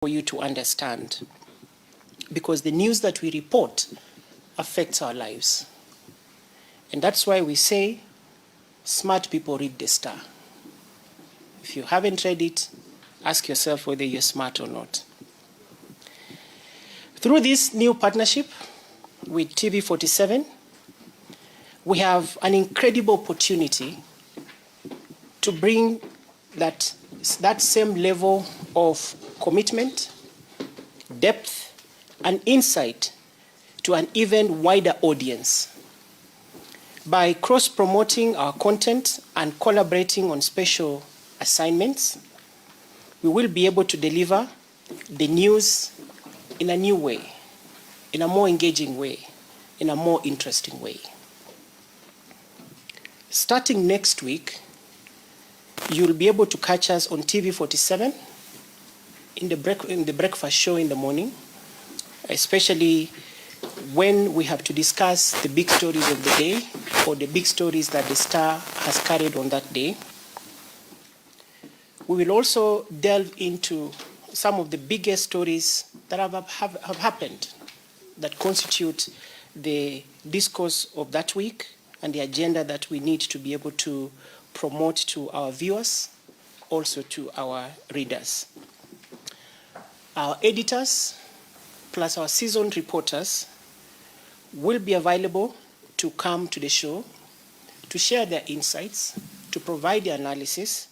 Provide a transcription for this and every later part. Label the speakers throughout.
Speaker 1: for you to understand, because the news that we report affects our lives. And that's why we say smart people read the Star. If you haven't read it, ask yourself whether you're smart or not. Through this new partnership with TV47, we have an incredible opportunity to bring that same level of commitment, depth, and insight to an even wider audience. By cross-promoting our content and collaborating on special assignments, we will be able to deliver the news in a new way, in a more engaging way, in a more interesting way. Starting next week, you'll be able to catch us on TV47 in the breakfast show in the morning, especially when we have to discuss the big stories of the day or the big stories that the Star has carried on that day. We will also delve into some of the biggest stories that have happened that constitute the discourse of that week and the agenda that we need to be able to promote to our viewers, also to our readers. Our editors, plus our seasoned reporters, will be available to come to the show, to share their insights, to provide the analysis,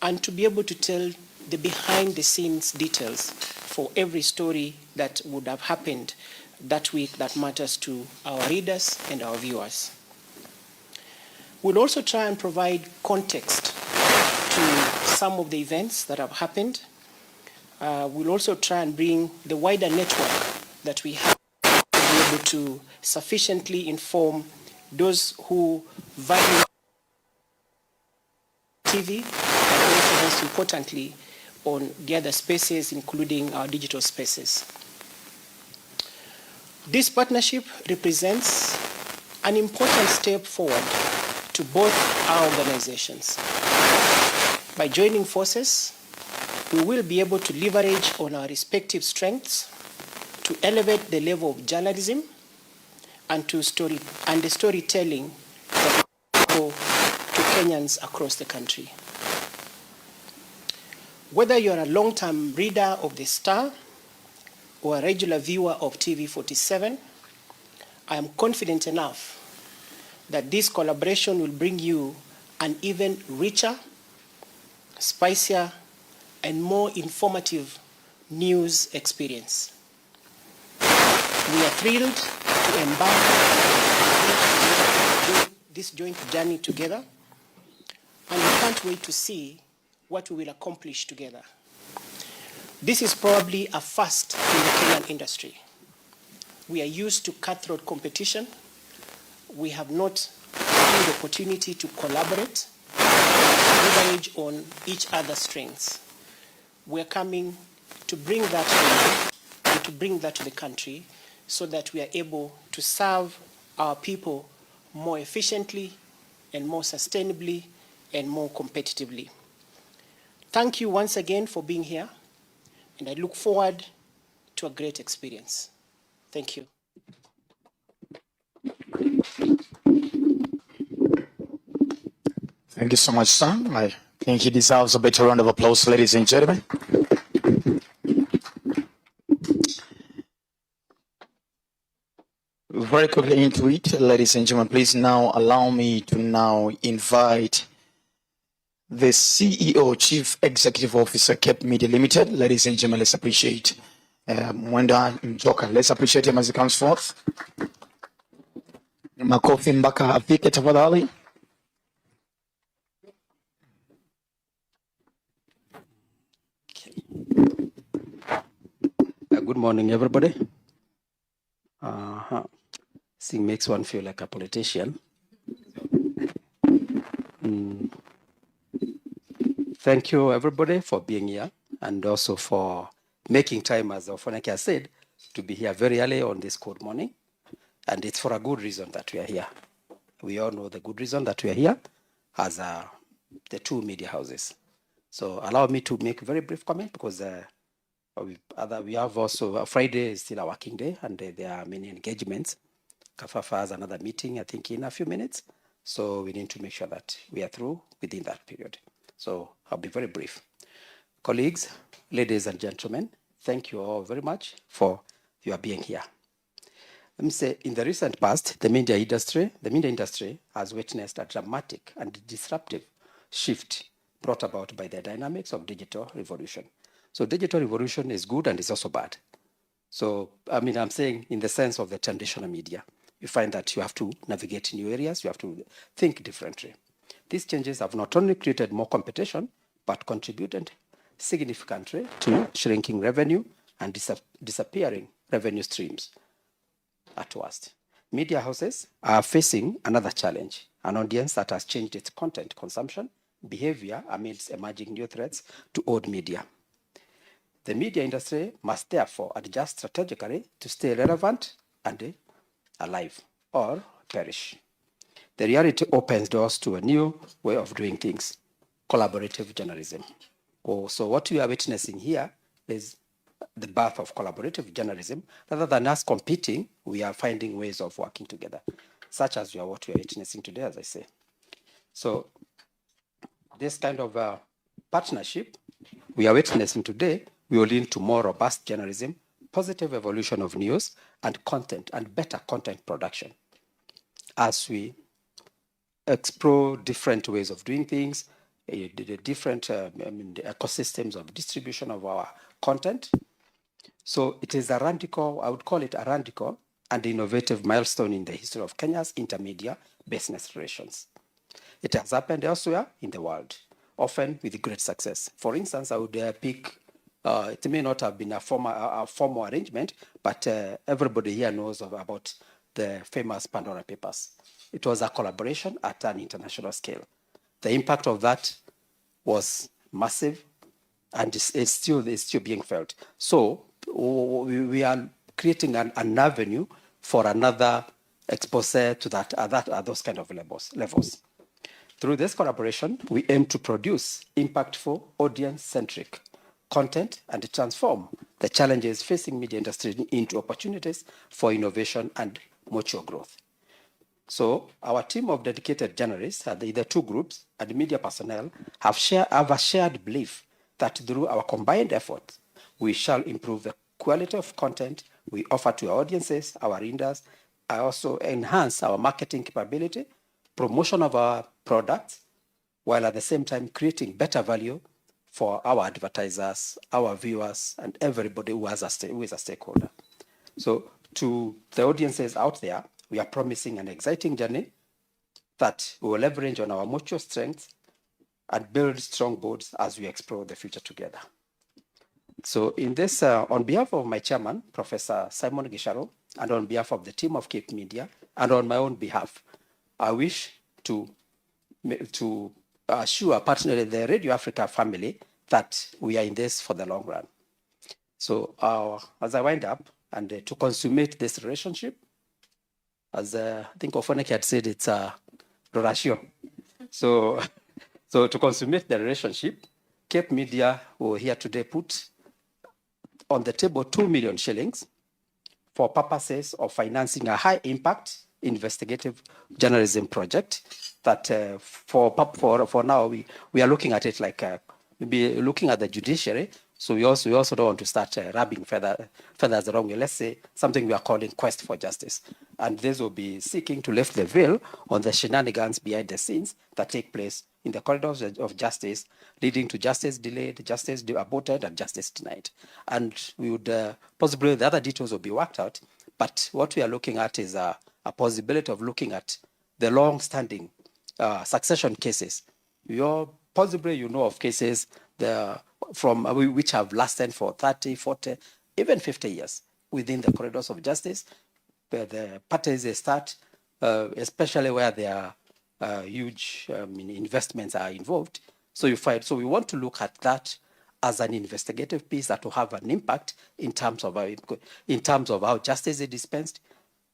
Speaker 1: and to be able to tell the behind-the-scenes details for every story that would have happened that week that matters to our readers and our viewers. We'll also try and provide context to some of the events that have happened. We'll also try and bring the wider network that we have to be able to sufficiently inform those who value TV, and also most importantly on the other spaces, including our digital spaces. This partnership represents an important step forward to both our organizations. By joining forces, we will be able to leverage on our respective strengths to elevate the level of journalism and the storytelling that we go to Kenyans across the country. Whether you're a long-term reader of the Star or a regular viewer of TV47, I am confident enough that this collaboration will bring you an even richer, spicier, and more informative news experience. We are thrilled to embark on this joint journey together, and we can't wait to see what we will accomplish together. This is probably a first in the Kenyan industry. We are used to cutthroat competition. We have not had the opportunity to collaborate, leverage on each other's strengths. We're coming to bring that to you and to bring that to the country so that we are able to serve our people more efficiently and more sustainably and more competitively. Thank you once again for being here, and I look forward to a great experience. Thank you.
Speaker 2: Thank you so much, Sam. I think he deserves a better round of applause, ladies and gentlemen. Very quickly into it, ladies and gentlemen, please now allow me to now invite the CEO, Chief Executive Officer, Cape Media Limited. Ladies and gentlemen, let's appreciate Mwenda Njoka. Let's appreciate him as he comes forth. Makofi mpaka afike tafadhali.
Speaker 3: Good morning, everybody. Sing makes one feel like a politician. Thank you, everybody, for being here and also for making time, as Ofoneke has said, to be here very early on this cold morning. And it's for a good reason that we are here. We all know the good reason that we are here as the two media houses. So allow me to make a very brief comment because We have also, Friday is still a working day, and there are many engagements. Kafafa has another meeting, I think, in a few minutes. So we need to make sure that we are through within that period. So I'll be very brief. Colleagues, ladies and gentlemen, thank you all very much for your being here. Let me say, in the recent past, the media industry has witnessed a dramatic and disruptive shift brought about by the dynamics of digital revolution. So digital revolution is good and is also bad. So, I mean, I'm saying in the sense of the traditional media, you find that you have to navigate new areas, you have to think differently. These changes have not only created more competition, but contributed significantly to shrinking revenue and disappearing revenue streams. At worst, media houses are facing another challenge, an audience that has changed its content consumption behavior amidst emerging new threats to old media. The media industry must therefore adjust strategically to stay relevant and alive or perish. The reality opens doors to a new way of doing things, collaborative journalism. So what we are witnessing here is the birth of collaborative journalism. Rather than us competing, we are finding ways of working together, such as what we are witnessing today, as I say. So this kind of partnership we are witnessing today will lead to more robust journalism, positive evolution of news and content, and better content production. As we explore different ways of doing things, the different the ecosystems of distribution of our content. So it is a radical, I would call it a radical and innovative milestone in the history of Kenya's intermedia business relations. It has happened elsewhere in the world, often with great success. For instance, I would pick, it may not have been a formal arrangement, but everybody here knows about the famous Pandora Papers. It was a collaboration at an international scale. The impact of that was massive, and it's still being felt. So we are creating an avenue for another expose to those kind of levels. Through this collaboration, we aim to produce impactful, audience-centric content and transform the challenges facing media industry into opportunities for innovation and mutual growth. So our team of dedicated journalists, the two groups, and media personnel have a shared belief that through our combined efforts, we shall improve the quality of content we offer to our audiences, our readers, and also enhance our marketing capability, promotion of our products, while at the same time creating better value for our advertisers, our viewers, and everybody who is a stakeholder. So to the audiences out there, we are promising an exciting journey that will leverage on our mutual strengths and build strong bonds as we explore the future together. So in this, on behalf of my chairman, Professor Simon Gisharo, and on behalf of the team of Cape Media, and on my own behalf, I wish to assure partner the Radio Africa family that we are in this for the long run. So as I wind up, and to consummate this relationship, as I think Ofoneke had said, it's a ratio. So to consummate the relationship, Cape Media will here today put on the table 2 million shillings for purposes of financing a high-impact investigative journalism project that for now we are looking at it like maybe looking at the judiciary. So we also don't want to start rubbing feathers the wrong way. Let's say something we are calling Quest for Justice. And this will be seeking to lift the veil on the shenanigans behind the scenes that take place in the corridors of justice, leading to justice delayed, justice aborted, and justice denied. And we would possibly, the other details will be worked out, but what we are looking at is a possibility of looking at the long-standing succession cases. Possibly you know of cases which have lasted for 30, 40, even 50 years within the corridors of justice, where the parties start, especially where there are huge investments are involved. So we want to look at that as an investigative piece that will have an impact in terms of how justice is dispensed,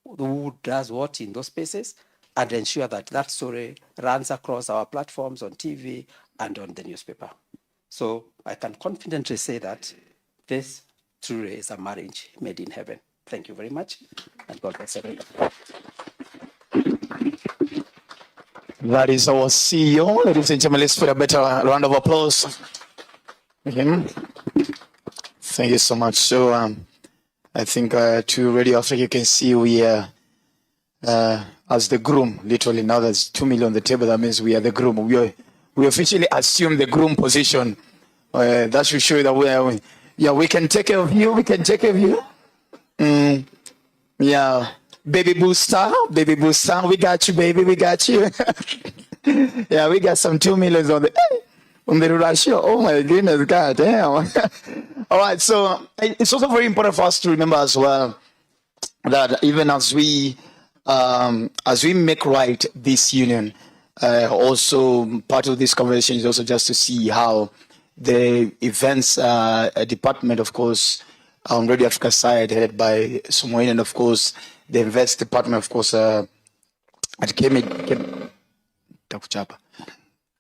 Speaker 3: who does what in those spaces, and ensure that that story runs across our platforms on TV and on the newspaper. So I can confidently say that this truly is a marriage made in heaven. Thank you very much, and God bless everyone.
Speaker 2: That is our CEO. Ladies and gentlemen, let's put a better round of applause for him. Thank you so much. So I think to Radio Africa, you can see we are as the groom. Literally now there's 2 million on the table. That means we are the groom. We officially assume the groom position. That should show you that we can take care of you. We can take care of you. Yeah. Baby booster, we got you, baby, we got you. Yeah, we got some 2 million on the ratio. Oh my goodness, God damn. All right, so it's also very important for us to remember as well that even as we make right this union, also part of this conversation is also just to see how the events department, of course, on Radio Africa side, headed by Somoin, and of course the events department, of course, at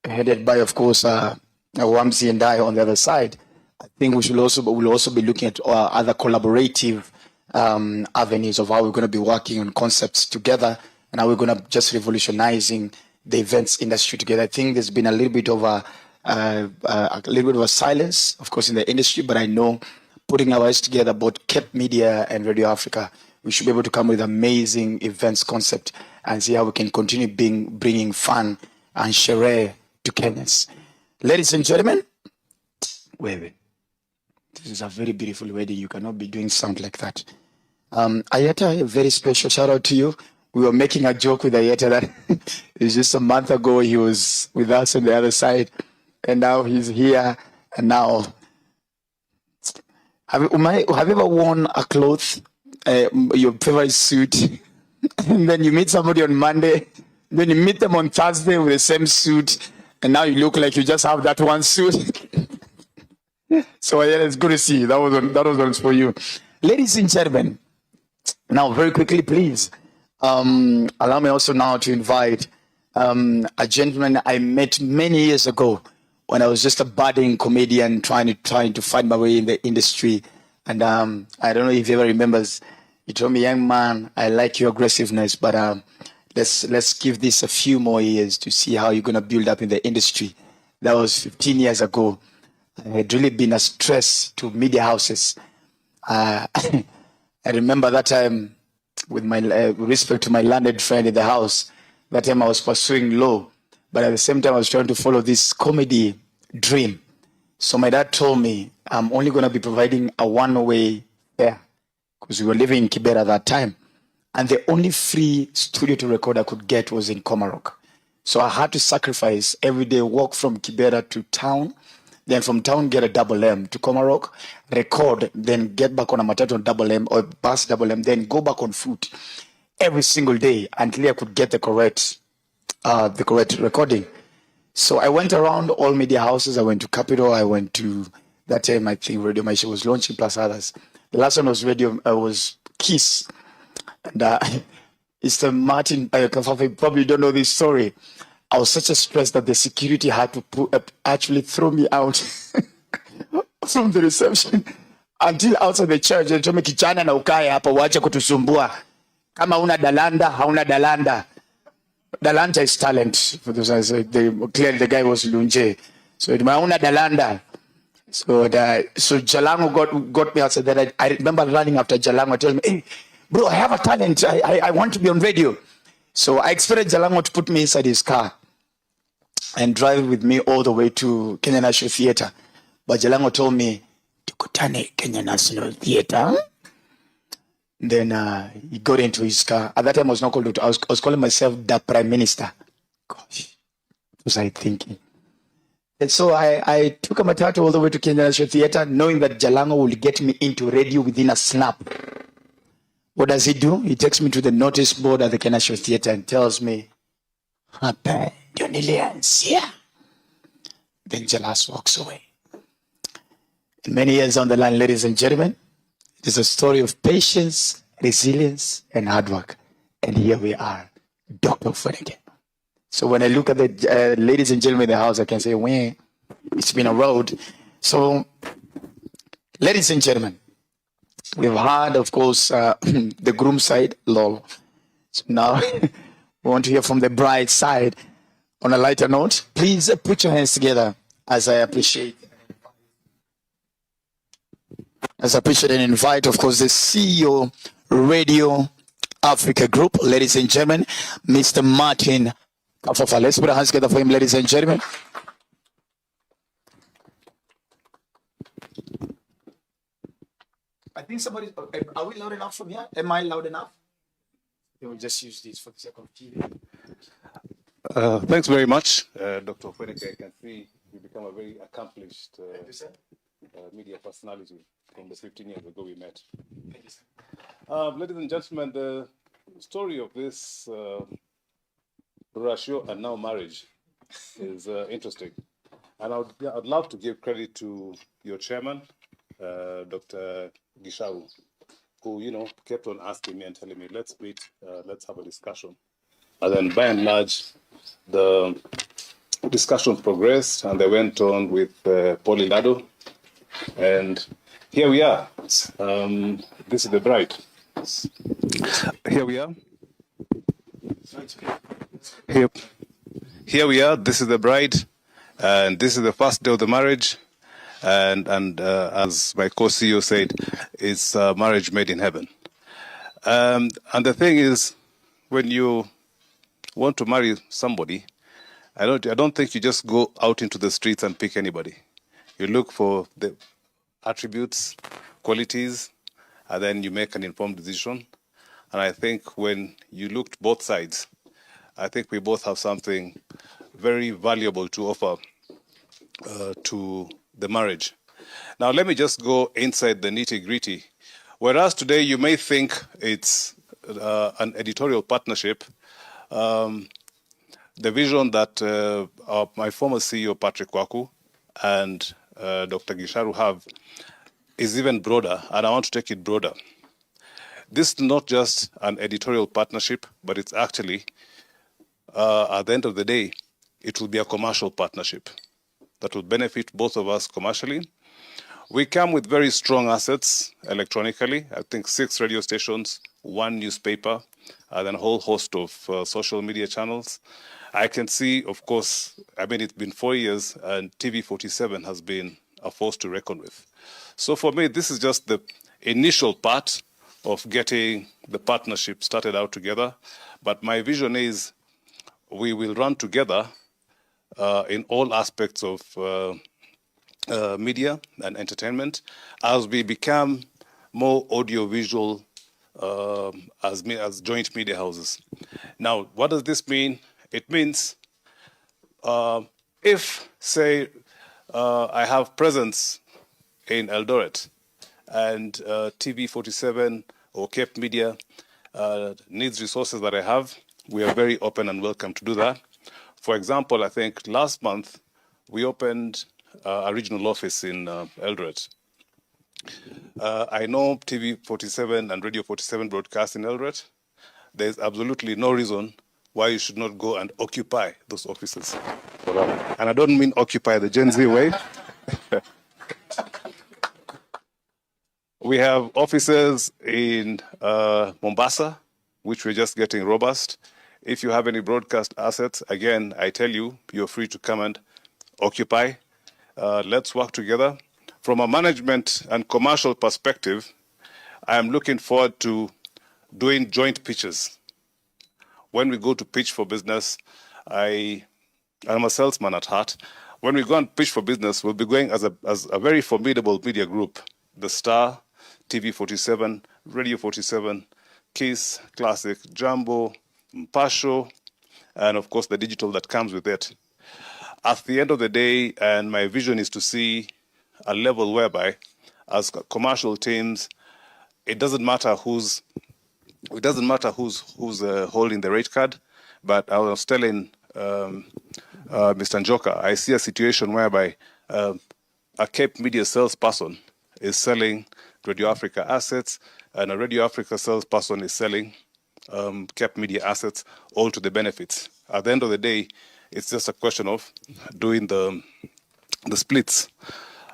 Speaker 2: headed by, of course, Wamsi and I on the other side. I think we'll also be looking at other collaborative avenues of how we're going to be working on concepts together and how we're going to just revolutionizing the events industry together. I think there's been a little bit of a silence, of course, in the industry, but I know putting our eyes together, both Cape Media and Radio Africa, we should be able to come with amazing events concept and see how we can continue bringing fun and sherehe to Kenyans. Ladies and gentlemen, wait. This is a very beautiful wedding. You cannot be doing sound like that. Ayeta, a very special shout out to you. We were making a joke with Ayeta that it's just a month ago he was with us on the other side, and now he's here. And now, have you ever worn a cloth, your favorite suit, and then you meet somebody on Monday, then you meet them on Thursday with the same suit, and now you look like you just have that one suit? So yeah, it's good to see you. That was for you. Ladies and gentlemen, now very quickly, please, allow me also now to invite a gentleman I met many years ago when I was just a budding comedian trying to find my way in the industry. And I don't know if he ever remembers, he told me, young man, I like your aggressiveness, but let's give this a few more years to see how you're going to build up in the industry. That was 15 years ago. It had really been a stress to media houses. I remember that time, with my respect to my landed friend in the house, that time I was pursuing law, but at the same time I was trying to follow this comedy dream. So my dad told me I'm only going to be providing a one-way fare, because we were living in Kibera at that time, and the only free studio to record I could get was in Komarok. So I had to sacrifice every day, walk from Kibera to town, then from town get a double M to Komarok, record, then get back on a matatu on double M or bus double M, then go back on foot every single day until I could get the correct recording. So I went around all media houses. I went to Capital. I went to, that time I think Radio Maisha was launching, plus others. The last one was was Kiss. And Mr. Martin, you probably don't know this story. I was such a stress that the security had to actually throw me out from the reception until outside the church. They told me, kijana na ukae hapa, wacha kutusumbua. Kama una dalanda, hauna dalanda. Dalanda is talent. For those I said, clearly the guy was Lunje. So una dalanda. So Jalango got me outside. That I remember running after Jalango, telling me, hey, bro, I have a talent. I want to be on radio. So I expected Jalango to put me inside his car and drive with me all the way to Kenya National Theatre. But Jalango told me, tukutane Kenya National Theatre. Then he got into his car. At that time, I was not called Doctor. I was calling myself the Prime Minister. Gosh, what was I thinking? And so I took a matatu all the way to Kenya National Theatre, knowing that Jalango will get me into radio within a snap. What does he do? He takes me to the notice board at the Kenya National Theatre and tells me, hapa ndio nilianzia. Then Jalas walks away. And many years on the line, ladies and gentlemen, it is a story of patience, resilience, and hard work. And here we are, Dr. Funike. So when I look at the ladies and gentlemen in the house, I can say, well, it's been a road. So, ladies and gentlemen, We've had, of course, the groom side, lol. So now we want to hear from the bride side. On a lighter note, please put your hands together as I appreciate and invite, of course, the CEO Radio Africa Group, ladies and gentlemen, Mr. Martin Kafafa. Let's put our hands together for him, ladies and gentlemen. I think somebody, are we loud enough from here? Am I loud enough? They will just use these for the sake of TV.
Speaker 4: Thanks very much, Dr. Feneke. I can see you become a very accomplished media personality from the 15 years ago we met.
Speaker 2: Thank you, sir.
Speaker 4: Ladies and gentlemen, the story of this ratio and now marriage is interesting. And I'd love to give credit to your chairman, Dr. Gisharu, who, kept on asking me and telling me, let's meet, let's have a discussion. And then by and large, the discussion progressed and they went on with Polilado. And here we are. This is the bride. Here we are. Here we are. This is the bride. And this is the first day of the marriage. And as my co-CEO said, it's a marriage made in heaven. And the thing is, when you want to marry somebody, I don't think you just go out into the streets and pick anybody. You look for the attributes, qualities, and then you make an informed decision. And I think when you looked both sides, I think we both have something very valuable to offer to the marriage. Now, let me just go inside the nitty-gritty. Whereas today you may think it's an editorial partnership, the vision that my former CEO, Patrick Kwaku, and Dr. Gisharu have is even broader, and I want to take it broader. This is not just an editorial partnership, but it's actually, at the end of the day, it will be a commercial partnership that will benefit both of us commercially. We come with very strong assets electronically. I think 6 radio stations, 1 newspaper, and then a whole host of social media channels. I can see, of course, it's been 4 years, and TV47 has been a force to reckon with. So for me, this is just the initial part of getting the partnership started out together. But my vision is we will run together in all aspects of media and entertainment as we become more audiovisual as joint media houses. Now, what does this mean? It means if, say, I have presence in Eldoret and TV47 or Cape Media needs resources that I have, we are very open and welcome to do that. For example, I think last month we opened a regional office in Eldoret. I know TV47 and Radio 47 broadcast in Eldoret. There's absolutely no reason why you should not go and occupy those offices. And I don't mean occupy the Gen Z way. We have offices in Mombasa, which we're just getting robust. If you have any broadcast assets, again, I tell you, you're free to come and occupy. Let's work together. From a management and commercial perspective, I am looking forward to doing joint pitches. When we go to pitch for business, I'm a salesman at heart. When we go and pitch for business, we'll be going as a very formidable media group. The Star, TV47, Radio 47, Kiss, Classic, Jumbo, Mpasho, and of course the digital that comes with it. At the end of the day, and my vision is to see a level whereby, as commercial teams, it doesn't matter who's holding the rate card. But I was telling Mr. Njoka, I see a situation whereby a Cape Media salesperson is selling Radio Africa assets, and a Radio Africa salesperson is selling Cape Media assets, all to the benefits. At the end of the day, it's just a question of doing the splits.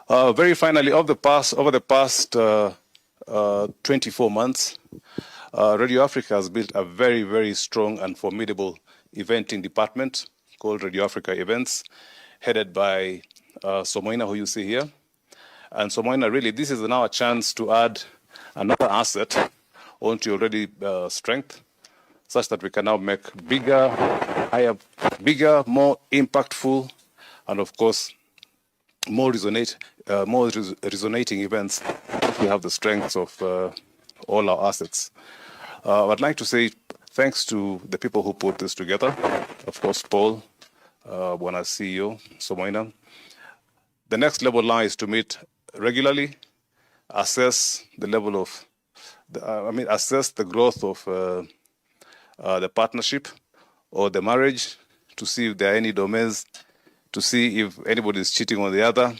Speaker 4: Very finally, over the past 24 months, Radio Africa has built a very, very strong and formidable eventing department called Radio Africa Events, headed by Somoina, who you see here. And Somoina, really, this is now a chance to add another asset onto your already strength, such that we can now make bigger, higher, bigger, more impactful, and of course, more resonating events. We have the strengths of all our assets. I'd like to say thanks to the people who put this together. Of course, Paul, Bwana CEO, Somoina. The next level now is to meet regularly, assess the level of, assess the growth of the partnership or the marriage, to see if there are any domains, to see if anybody is cheating on the other.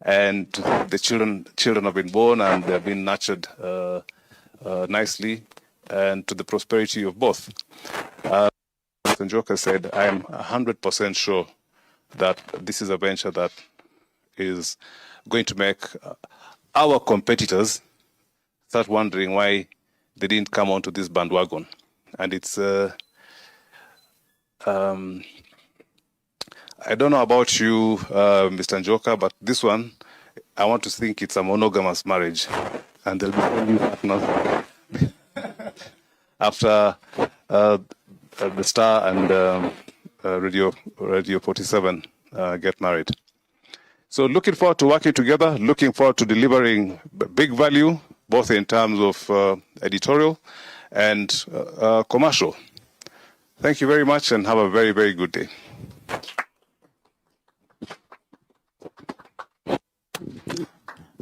Speaker 4: And the children have been born and they've been nurtured nicely, and to the prosperity of both. Mr. Njoka said, I am 100% sure that this is a venture that is going to make our competitors start wondering why they didn't come onto this bandwagon. And it's, I don't know about you, Mr. Njoka, but this one, I want to think it's a monogamous marriage. And there'll be only partners after the Star and Radio 47 get married. So looking forward to working together, looking forward to delivering big value, both in terms of editorial and commercial. Thank you very much and have a very, very good day.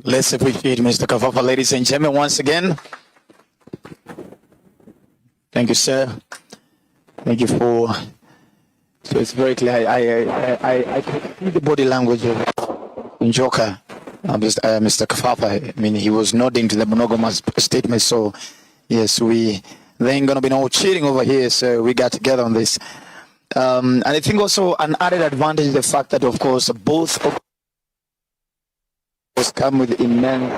Speaker 2: Let's appreciate Mr. Kafafa, ladies and gentlemen, once again. Thank you, sir. Thank you for. So it's very clear. I can see the body language of Njoka, Mr. Kafafa. I mean, he was nodding to the monogamous statement. So, yes, there ain't gonna be no cheating over here. So we got together on this. And I think also an added advantage is the fact that, of course, both come with immense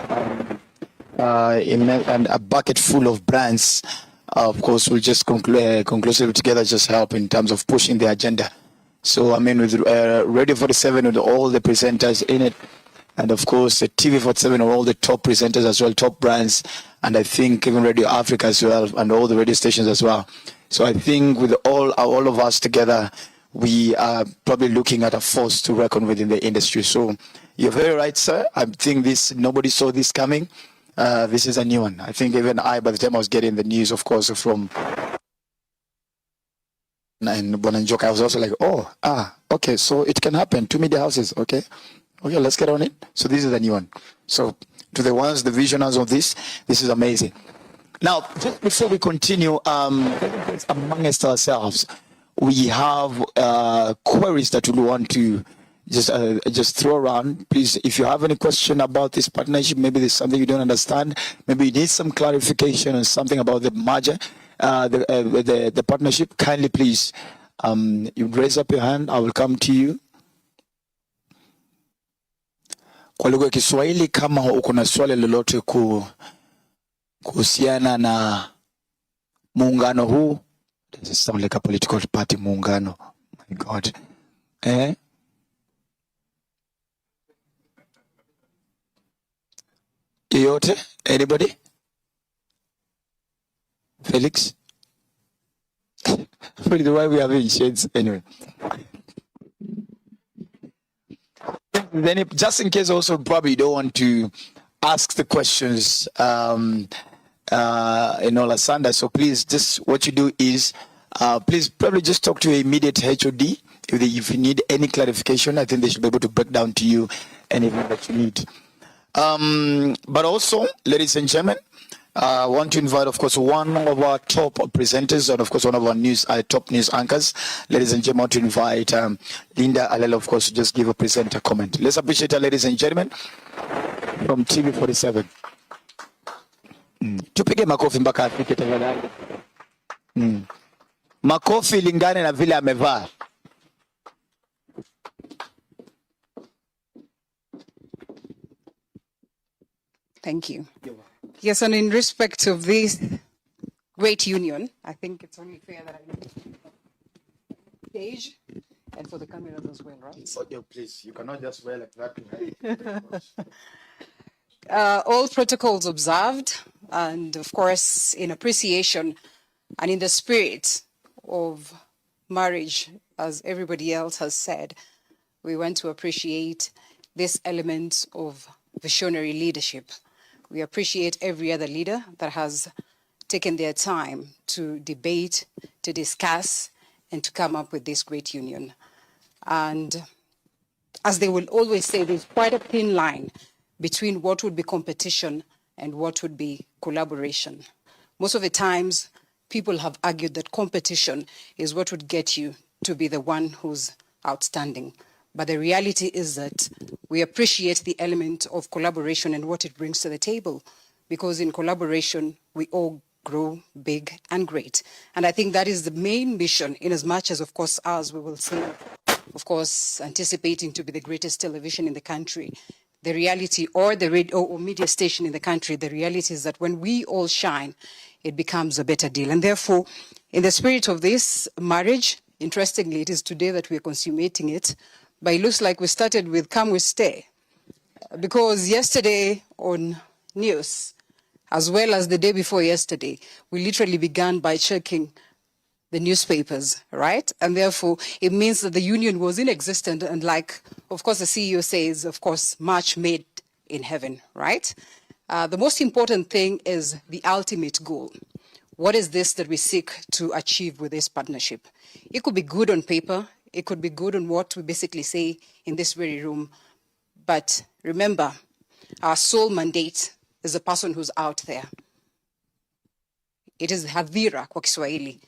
Speaker 2: and a bucket full of brands. Of course, we'll just conclusively together just help in terms of pushing the agenda. So, I mean, with Radio 47, with all the presenters in it, and of course, the TV47, all the top presenters as well, top brands, and I think even Radio Africa as well, and all the radio stations as well. So I think with all of us together, we are probably looking at a force to reckon with in the industry. So you're very right, sir. I think nobody saw this coming. This is a new one. I think even by the time I was getting the news, of course, from and Njoka, I was also like, okay, so it can happen. 2 media houses, okay, let's get on it. So this is a new one. So to the ones, the visionaries of this is amazing. Now, just before we continue, amongst ourselves, we have queries that we want to just throw around. Please, if you have any question about this partnership, maybe there's something you don't understand, maybe you need some clarification on something about the merger, the partnership, kindly please, you raise up your hand, I will come to you. Kwa lugha ya Kiswahili, kama uko na swali lolote kuhusiana na muungano huu, does it sound like a political party, muungano? My God. Yoyote? Anybody? Felix? Really, why we have shades anyway. Then just in case also probably you don't want to ask the questions in Olasanda, so please just what you do is please probably just talk to your immediate HOD if you need any clarification. I think they should be able to break down to you anything that you need. But also, ladies and gentlemen, I want to invite, of course, one of our top presenters and, of course, one of our top news anchors. Ladies and gentlemen, I want to invite Linda Alela, of course, to just give a presenter comment. Let's appreciate her, ladies and gentlemen, from TV47. Tupige makofi mpaka afike tafadhali. Makofi lingane na vile amevaa.
Speaker 5: Thank you. Yes, and in respect of this great union, I think it's only fair that I stage and for the cameras as well, right?
Speaker 2: Okay, please, you cannot just wear like that.
Speaker 5: All protocols observed, and of course, in appreciation and in the spirit of marriage, as everybody else has said, we want to appreciate this element of visionary leadership. We appreciate every other leader that has taken their time to debate, to discuss, and to come up with this great union. And as they will always say, there's quite a thin line between what would be competition and what would be collaboration. Most of the times, people have argued that competition is what would get you to be the one who's outstanding. But the reality is that we appreciate the element of collaboration and what it brings to the table, because in collaboration, we all grow big and great. And I think that is the main mission, in as much as, of course, ours, we will say, of course, anticipating to be the greatest television in the country. The reality, or the radio or media station in the country, the reality is that when we all shine, it becomes a better deal. And therefore, in the spirit of this marriage, interestingly, it is today that we are consummating it, but it looks like we started with Come We Stay. Because yesterday on news, as well as the day before yesterday, we literally began by checking the newspapers, right? And therefore, it means that the union was inexistent. And like, of course, the CEO says, of course, much made in heaven, right? The most important thing is the ultimate goal. What is this that we seek to achieve with this partnership? It could be good on paper. It could be good on what we basically say in this very room. But remember, our sole mandate is the person who's out there. It is hadhira kwa Kiswahili,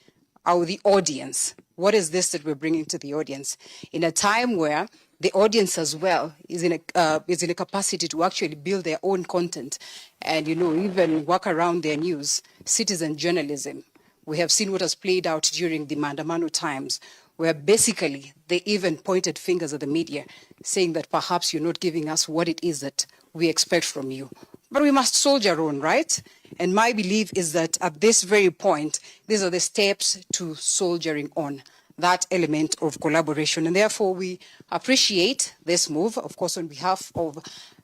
Speaker 5: or the audience. What is this that we're bringing to the audience? In a time where the audience as well is in a capacity to actually build their own content and, even work around their news, citizen journalism. We have seen what has played out during the Maandamano times, where basically they even pointed fingers at the media, saying that perhaps you're not giving us what it is that we expect from you. But we must soldier on, right? And my belief is that at this very point, these are the steps to soldiering on, that element of collaboration. And therefore, we appreciate this move, of course, on behalf of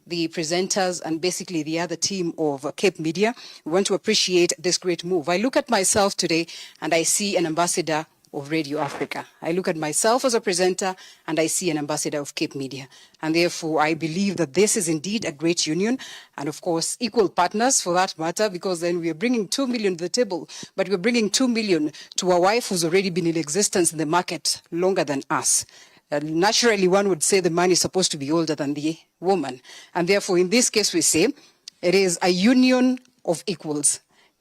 Speaker 5: the presenters and basically the other team of Cape Media. We want to appreciate this great move. I look at myself today and I see an ambassador of Radio Africa. I look at myself as a presenter and I see an ambassador of Cape Media. And therefore, I believe that this is indeed a great union and, of course, equal partners for that matter, because then we are bringing 2 million to the table, but we're bringing 2 million to a wife who's already been in existence in the market longer than us. Naturally, one would say the man is supposed to be older than the woman. And therefore, in this case, we say it is a union of equals,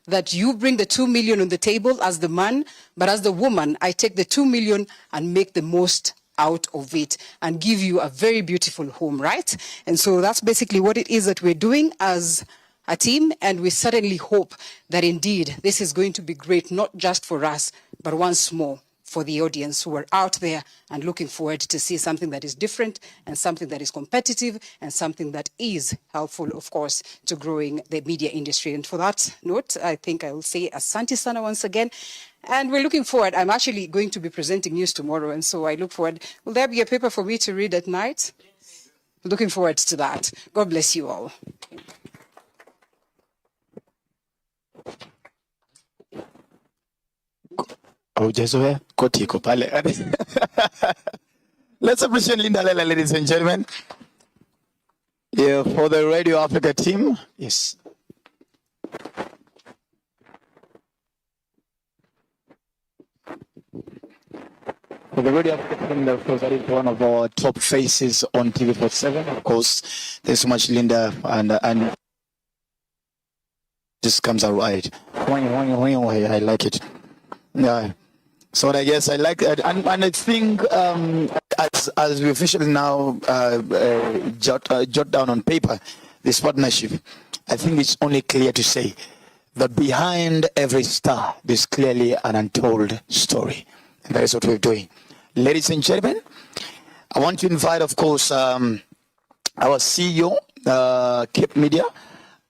Speaker 5: that you bring the 2 million on the table as the man, but as the woman, I take the 2 million and make the most out of it and give you a very beautiful home, right? And so that's basically what it is that we're doing as a team, and we certainly hope that indeed this is going to be great, not just for us, but once more for the audience who are out there and looking forward to see something that is different and something that is competitive and something that is helpful, of course, to growing the media industry. And for that note, I think I will say Asante Sana once again. And we're looking forward. I'm actually going to be presenting news tomorrow, and so I look forward. Will there be a paper for me to read at night? Yes. Looking forward to that. God bless you all.
Speaker 2: Haujazoea koti iko pale. Let's appreciate Linda Lela, ladies and gentlemen. Yeah, for the Radio Africa team. Yes. For the Radio Africa team, of course, that is one of our top faces on TV47. Of course, there's so much Linda and just comes out right. I like it. Yeah. So I guess I like that, and I think as we officially now jot down on paper this partnership, I think it's only clear to say that behind every star there's clearly an untold story, and that is what we're doing. Ladies and gentlemen, I want to invite, of course, our CEO, Cape Media,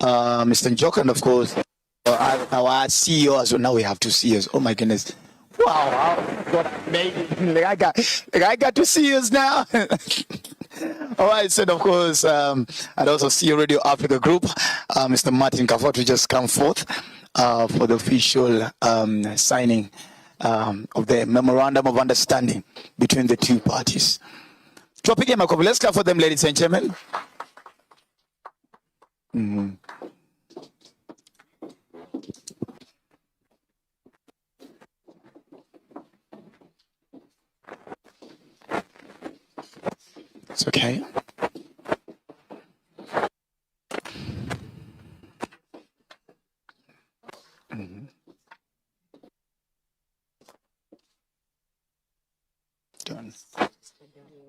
Speaker 2: Mr. Njoka, and of course, our CEO as well. Now we have two CEOs. Oh my goodness. Wow, God, amazing. I got two CEOs now. All right, so of course, and also CEO Radio Africa Group, Mr. Martin Kafot will just come forth for the official signing of the memorandum of understanding between the two parties. Let's clap for them, ladies and gentlemen. Mm-hmm. It's okay. Mm-hmm. Done.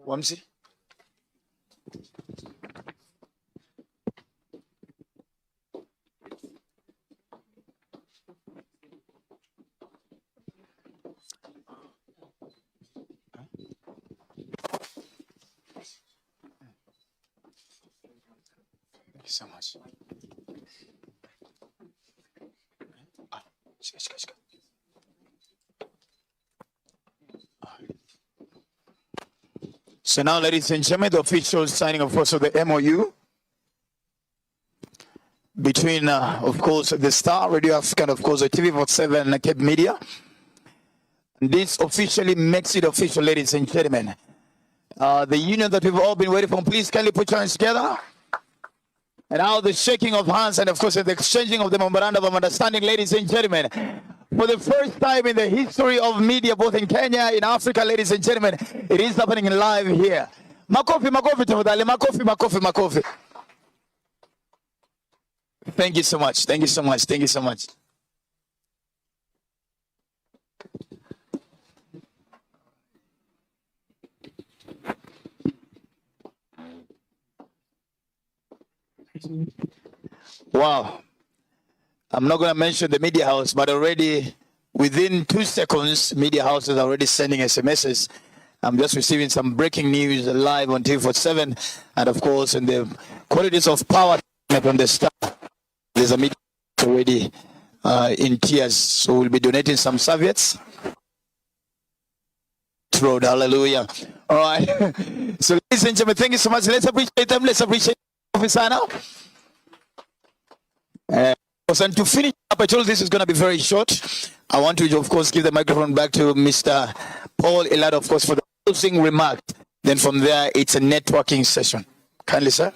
Speaker 2: Wamsi? Thank you so much. So now, ladies and gentlemen, the official signing, of course, of the MOU between, of course, the Star Radio Africa and, of course, the TV47 and Cape Media. And this officially makes it official, ladies and gentlemen. The union that we've all been waiting for. Please kindly put your hands together. And now the shaking of hands and, of course, the exchanging of the memorandum of understanding, ladies and gentlemen. For the first time in the history of media, both in Kenya, in Africa, ladies and gentlemen, it is happening live here. Makofi, makofi, tafadhali. Makofi, makofi, makofi. Thank you so much. Thank you so much. Thank you so much. Wow. I'm not going to mention the media house, but already within 2 seconds, media house is already sending SMSs. I'm just receiving some breaking news live on TV47, and of course, in the qualities of power from the Star, there's a media already in tears. So we'll be donating some serviettes. Road, hallelujah. All right. So, ladies and gentlemen, thank you so much. Let's appreciate them. Let's appreciate the officer now. And to finish up, I told this is going to be very short. I want to, of course, give the microphone back to Mr. Paul Elad, of course, for the closing remark. Then from there, it's a networking session. Kindly, sir.